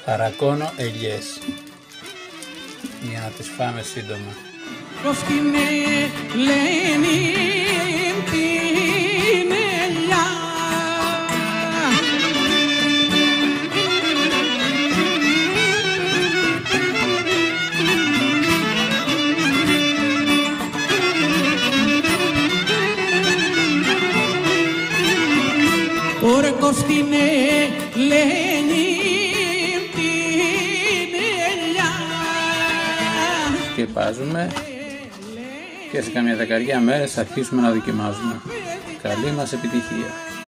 Παρακώνω ελιές για να τις φάμε σύντομα. Προς την Ελένη την ελιά όρκος την Ελένη την ελιά. Σκεπάζουμε και σε καμιά δεκαριά μέρες αρχίσουμε να δοκιμάζουμε. Καλή μας επιτυχία!